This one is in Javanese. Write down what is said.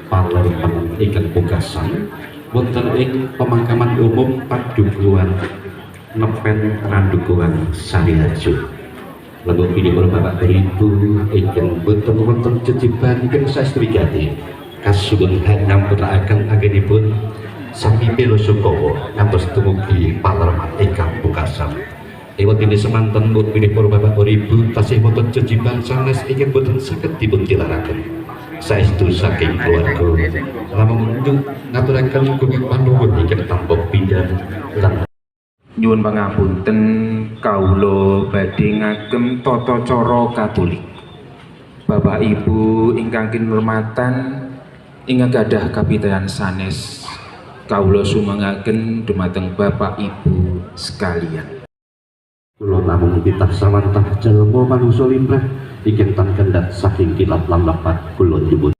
Palerman ingkang pungkasan wonten ing pemakaman umum Padukuhan Nepen Randukuhan Sariharjo. Lagu pinipun Bapak Ibu ingkang boten wonten jejiban ingkang saestu-wigati kasuwun nyampunaaken anggenipun sami pelo Sukowo ngantos dumugi Palerman ingkang pungkasan. Ewetine semanten pun pinipun Bapak Ibu tasih wonten jejiban sanes ingkang boten saged dipun tilaraken. Saestu saking keluarga lamun ngaturaken kuwi panuwun ingkang tanpa pindhan lan nyuwun pangapunten kawula badhe ngagem tata cara Katolik. Bapak Ibu ingkang kinurmatan ingkang gadah kapitayan sanes kawula sumangaken dumateng Bapak Ibu sekalian. kula namung titah sawantah jalma manungsa limrah ingkang tan kendhat saking kilat lan lepat kula nyuwun